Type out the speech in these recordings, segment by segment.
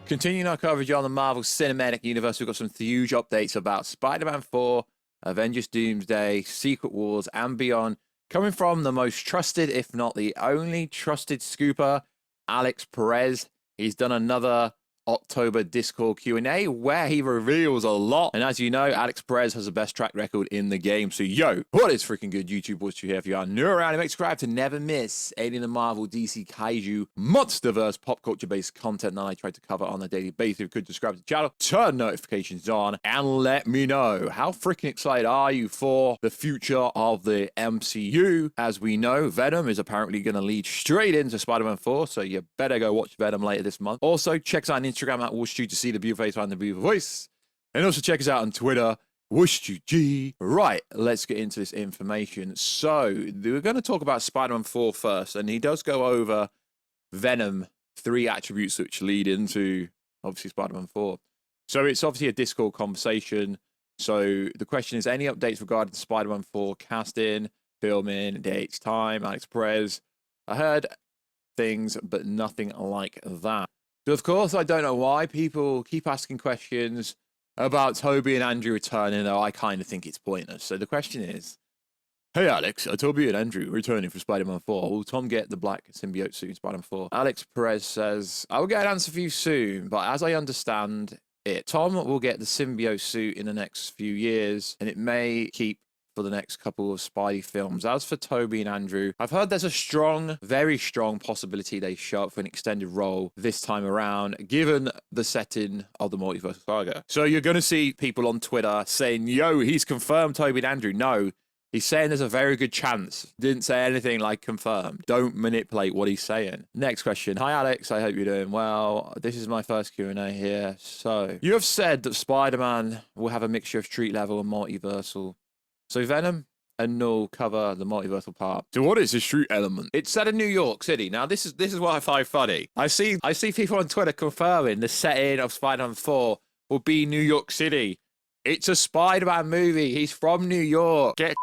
Continuing our coverage on the Marvel Cinematic Universe, we've got some huge updates about Spider-Man 4, Avengers Doomsday, Secret Wars, and beyond, coming from the most trusted, if not the only trusted scooper, Alex Perez. He's done another October Discord Q&A where he reveals a lot. And as you know, Alex Perez has the best track record in the game. So yo, what is freaking good, YouTube? What's you here? If you are new around, make subscribe to never miss any of the Marvel, DC, Kaiju, Monsterverse, pop culture based content that I try to cover on a daily basis. If you could subscribe to the channel, turn notifications on, and let me know how freaking excited are you for the future of the MCU. As we know, Venom is apparently going to lead straight into Spider-Man 4, so you better go watch Venom later this month. Also, check us out on Instagram at WooshTube to see the beautiful face behind the beautiful voice. And also check us out on Twitter, WooshTube. Right, let's get into this information. So, we're going to talk about Spider-Man 4 first, and he does go over Venom 3 attributes which lead into, obviously, Spider-Man 4. So, it's obviously a Discord conversation. So, the question is, any updates regarding Spider-Man 4 casting, filming, dates, time, Alex Perez? I heard things, but nothing like that. So, of course, I don't know why people keep asking questions about Tobey and Andrew returning, though I kind of think it's pointless. So the question is, hey, Alex, are Tobey and Andrew returning for Spider-Man 4? Will Tom get the black symbiote suit in Spider-Man 4? Alex Perez says, I will get an answer for you soon, but as I understand it, Tom will get the symbiote suit in the next few years, and it may keep for the next couple of Spidey films. As for Tobey and Andrew, I've heard there's a strong, very strong possibility they show up for an extended role this time around, given the setting of the Multiverse saga. So you're going to see people on Twitter saying, yo, he's confirmed Tobey and Andrew. No, he's saying there's a very good chance. Didn't say anything like confirmed. Don't manipulate what he's saying. Next question. Hi, Alex. I hope you're doing well. This is my first Q&A here. So you have said that Spider-Man will have a mixture of street level and multiversal. So Venom and Knull cover the multiversal part. So what is the street element? It's set in New York City. Now this is what I find funny. I see people on Twitter confirming the setting of Spider-Man 4 will be New York City. It's a Spider-Man movie. He's from New York. Get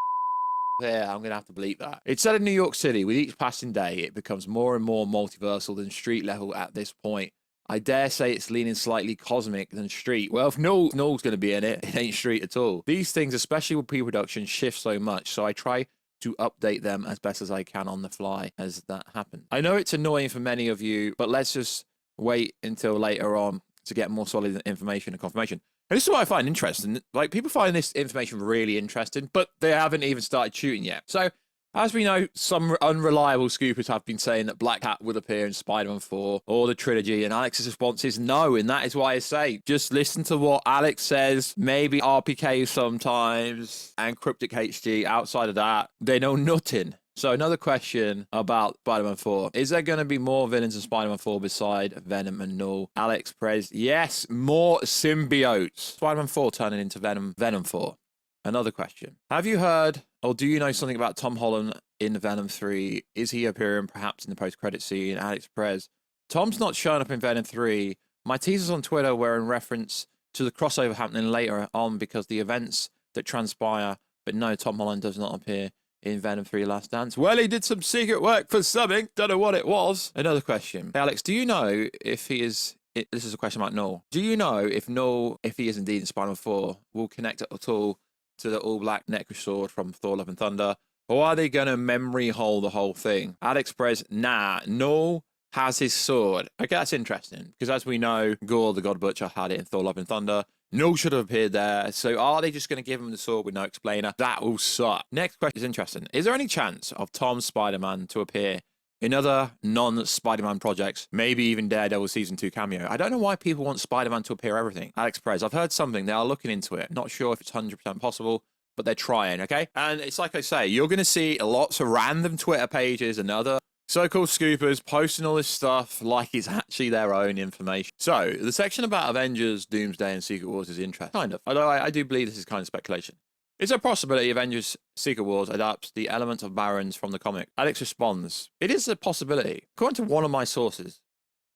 there. I'm gonna have to bleep that. It's set in New York City. With each passing day, it becomes more and more multiversal than street level at this point. I dare say it's leaning slightly cosmic than street. Well, if Knull's going to be in it, it ain't street at all. These things, especially with pre-production, shift so much, so I try to update them as best as I can on the fly as that happens. I know it's annoying for many of you, but let's just wait until later on to get more solid information and confirmation. And this is what I find interesting. Like, people find this information really interesting, but they haven't even started shooting yet. So, as we know, some unreliable scoopers have been saying that Black Cat will appear in Spider-Man 4 or the trilogy, and Alex's response is no, and that is why I say, just listen to what Alex says, maybe RPK sometimes, and Cryptic HG. Outside of that, they know nothing. So another question about Spider-Man 4. Is there going to be more villains in Spider-Man 4 beside Venom and Knull? Alex Perez, yes, more symbiotes. Spider-Man 4 turning into Venom 4. Another question. Have you heard, or do you know something about Tom Holland in Venom 3? Is he appearing perhaps in the post-credit scene? Alex Perez. Tom's not showing up in Venom 3. My teasers on Twitter were in reference to the crossover happening later on because the events that transpire, but no, Tom Holland does not appear in Venom 3 Last Dance. Well, he did some secret work for something. Don't know what it was. Another question. Hey, Alex, do you know if he is... This is a question about Knull. Do you know if Knull, if he is indeed in Spider-Man 4, will connect at all to the all-black necklace sword from Thor Love and Thunder? Or are they going to memory hole the whole thing? Alex Perez, nah, Knull has his sword. Okay, that's interesting, because as we know, Gore the God Butcher had it in Thor Love and Thunder. Knull should have appeared there. So are they just going to give him the sword with no explainer? That will suck. Next question is interesting. Is there any chance of Tom's Spider-Man to appear in other non-Spider-Man projects, maybe even Daredevil Season 2 cameo? I don't know why people want Spider-Man to appear everything. Alex Perez, I've heard something. They are looking into it. Not sure if it's 100% possible, but they're trying, okay? And it's like I say, you're going to see lots of random Twitter pages and other so-called scoopers posting all this stuff like it's actually their own information. So, the section about Avengers, Doomsday, and Secret Wars is interesting. Kind of. Although I do believe this is kind of speculation. Is there a possibility Avengers Secret Wars adapts the elements of Barons from the comic? Alex responds, it is a possibility. According to one of my sources,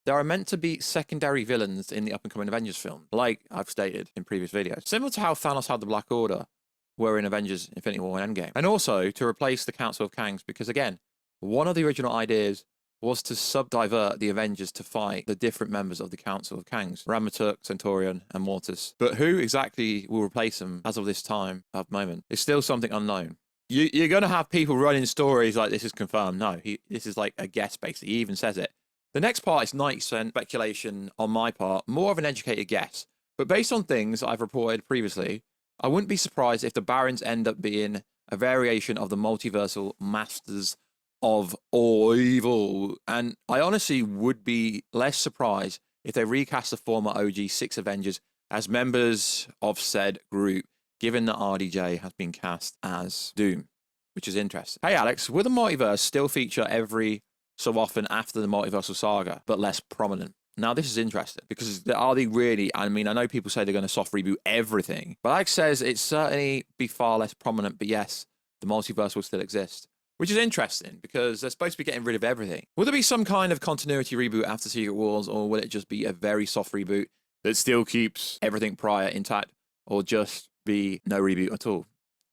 there are meant to be secondary villains in the up-and-coming Avengers film, like I've stated in previous videos. Similar to how Thanos had the Black Order were in Avengers Infinity War and Endgame. And also to replace the Council of Kangs, because again, one of the original ideas was to subdivert the Avengers to fight the different members of the Council of Kangs, Ramatuk, Centaurion, and Mortis. But who exactly will replace them as of this time of moment is still something unknown. You're going to have people running stories like this is confirmed. No, this is like a guess, basically. He even says it. The next part is 90% speculation on my part, more of an educated guess. But based on things I've reported previously, I wouldn't be surprised if the Barons end up being a variation of the multiversal masters of all evil. And I honestly would be less surprised if they recast the former OG 6 Avengers as members of said group, given that RDJ has been cast as Doom, which is interesting. Hey Alex, will the multiverse still feature every so often after the multiversal saga, but less prominent? Now, this is interesting because are they really? I mean, I know people say they're going to soft reboot everything, but Alex says it's certainly be far less prominent, but yes, the multiverse will still exist, which is interesting because they're supposed to be getting rid of everything. Will there be some kind of continuity reboot after Secret Wars, or will it just be a very soft reboot that still keeps everything prior intact, or just be no reboot at all?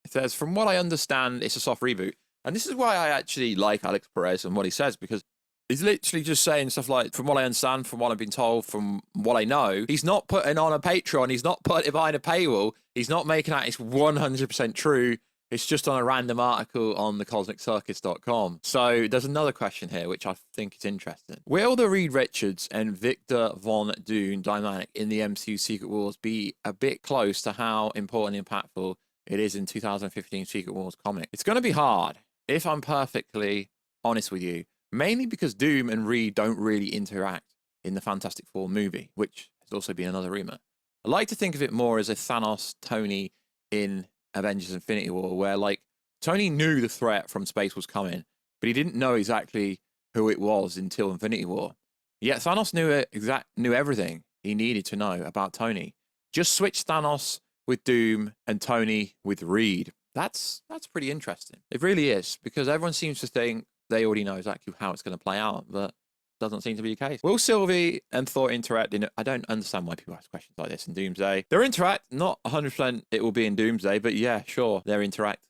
It says, from what I understand, it's a soft reboot. And this is why I actually like Alex Perez and what he says, because he's literally just saying stuff like, from what I understand, from what I've been told, from what I know, he's not putting on a Patreon, he's not putting it behind a paywall, he's not making out it's 100% true, it's just on a random article on thecosmiccircus.com. So there's another question here, which I think is interesting. Will the Reed Richards and Victor Von Doom dynamic in the MCU Secret Wars be a bit close to how important and impactful it is in 2015 Secret Wars comic? It's going to be hard, if I'm perfectly honest with you. Mainly because Doom and Reed don't really interact in the Fantastic Four movie, which has also been another rumor. I like to think of it more as a Thanos Tony in Avengers Infinity War, where like Tony knew the threat from space was coming, but he didn't know exactly who it was until Infinity War. Yet Thanos knew everything he needed to know about Tony. Just switch Thanos with Doom and Tony with Reed. That's pretty interesting. It really is, because everyone seems to think they already know exactly how it's going to play out, but doesn't seem to be the case. Will Sylvie and Thor interact in... I don't understand why people ask questions like this in Doomsday. They'll interact, not 100% it will be in Doomsday, but yeah, sure, they'll interact,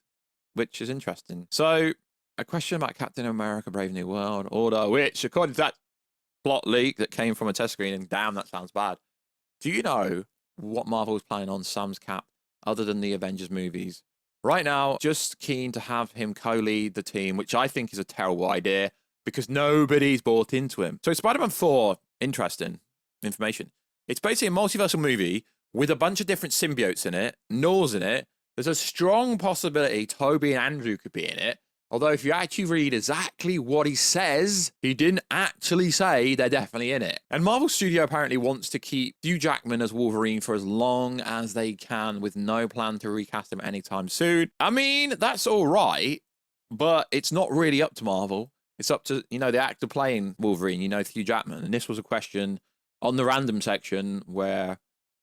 which is interesting. So, a question about Captain America Brave New World Order, which, according to that plot leak that came from a test screening, damn, that sounds bad. Do you know what Marvel is planning on Sam's Cap, other than the Avengers movies? Right now, just keen to have him co-lead the team, which I think is a terrible idea because nobody's bought into him. So Spider-Man 4, interesting information. It's basically a multiversal movie with a bunch of different symbiotes in it, Knull's in it. There's a strong possibility Tobey and Andrew could be in it. Although if you actually read exactly what he says, he didn't actually say they're definitely in it. And Marvel Studio apparently wants to keep Hugh Jackman as Wolverine for as long as they can, with no plan to recast him anytime soon. I mean, that's all right, but it's not really up to Marvel. It's up to, you know, the actor playing Wolverine, you know, Hugh Jackman. And this was a question on the random section where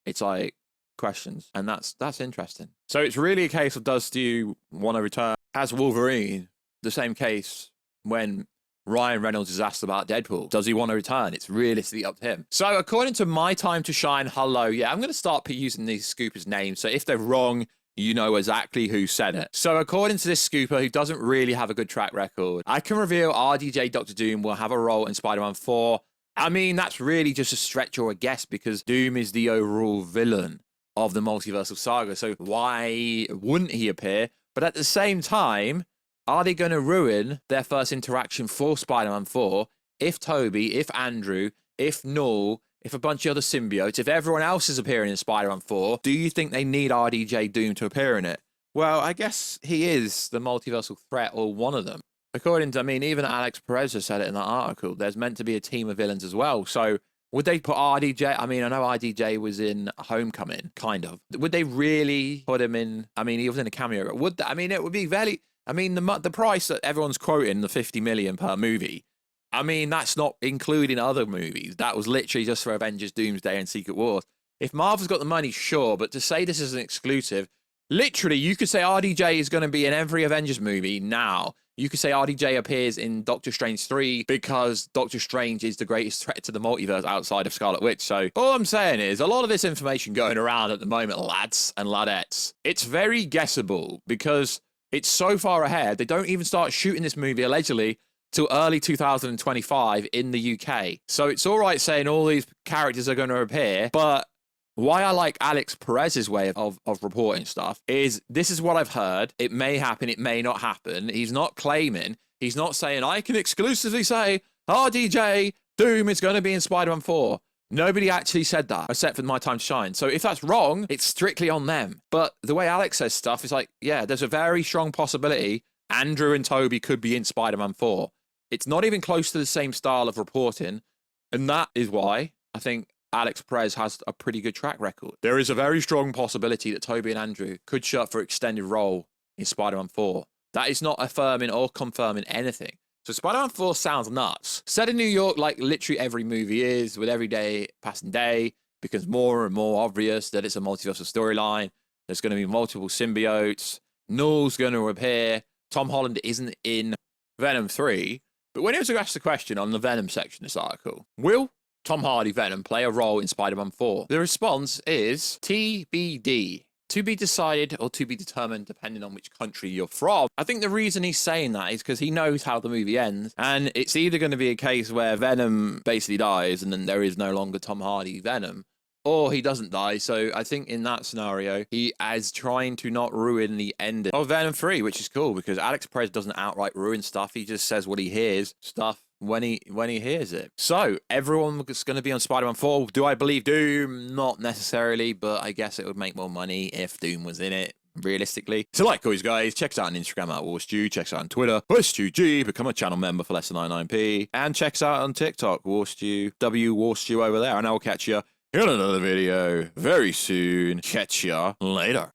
it's like questions. And that's interesting. So it's really a case of, does Stu want to return as Wolverine? The same case when Ryan Reynolds is asked about Deadpool. Does he want to return? It's realistically up to him. So according to My Time to Shine, hello, yeah, I'm going to start using these scoopers' names. So if they're wrong, you know exactly who said it. So according to this scooper, who doesn't really have a good track record, I can reveal RDJ Dr. Doom will have a role in Spider-Man 4. I mean, that's really just a stretch or a guess because Doom is the overall villain of the multiversal saga. So why wouldn't he appear? But at the same time, are they going to ruin their first interaction for Spider-Man 4 if Tobey, if Andrew, if Knull, if a bunch of other symbiotes, if everyone else is appearing in Spider-Man 4, do you think they need RDJ Doom to appear in it? Well, I guess he is the multiversal threat, or one of them. According to, I mean, even Alex Perez has said it in that article, there's meant to be a team of villains as well. So would they put RDJ? I mean, I know RDJ was in Homecoming, kind of. Would they really put him in? I mean, he was in a cameo. Would they, I mean, it would be very... I mean, the price that everyone's quoting, the $50 million per movie, I mean, that's not including other movies. That was literally just for Avengers, Doomsday, and Secret Wars. If Marvel's got the money, sure, but to say this is an exclusive, literally, you could say RDJ is going to be in every Avengers movie now. You could say RDJ appears in Doctor Strange 3 because Doctor Strange is the greatest threat to the multiverse outside of Scarlet Witch. So all I'm saying is a lot of this information going around at the moment, lads and ladettes, it's very guessable because it's so far ahead. They don't even start shooting this movie, allegedly, till early 2025 in the UK. So it's all right saying all these characters are going to appear, but why I like Alex Perez's way of reporting stuff is this is what I've heard. It may happen, it may not happen. He's not claiming, he's not saying, I can exclusively say RDJ Doom is going to be in Spider-Man 4. Nobody actually said that, except for My Time to Shine. So if that's wrong, it's strictly on them. But the way Alex says stuff is like, yeah, there's a very strong possibility Andrew and Tobey could be in Spider-Man 4. It's not even close to the same style of reporting. And that is why I think Alex Perez has a pretty good track record. There is a very strong possibility that Tobey and Andrew could show up for extended role in Spider-Man 4. That is not affirming or confirming anything. So Spider-Man 4 sounds nuts. Set in New York like literally every movie is, with every day passing day, becomes more and more obvious that it's a multiversal storyline. There's going to be multiple symbiotes. Knull's going to appear. Tom Holland isn't in Venom 3. But when he was asked the question on the Venom section of this article, will Tom Hardy Venom play a role in Spider-Man 4? The response is TBD. To be decided or to be determined depending on which country you're from. I think the reason he's saying that is because he knows how the movie ends, and it's either going to be a case where Venom basically dies and then there is no longer Tom Hardy Venom, or he doesn't die. So I think in that scenario, he is trying to not ruin the end of Venom 3, which is cool because Alex Perez doesn't outright ruin stuff. He just says what he hears stuff when he hears it. So everyone's going to be on Spider-Man 4. Do I believe Doom? Not necessarily, but I guess it would make more money if Doom was in it, realistically. So like always, guys, check us out on Instagram at WarStew, check us out on Twitter, WarStewG, become a channel member for less than 99p, and check us out on TikTok, WarStew, WarStew over there, and I will catch you in another video very soon. Catch ya later.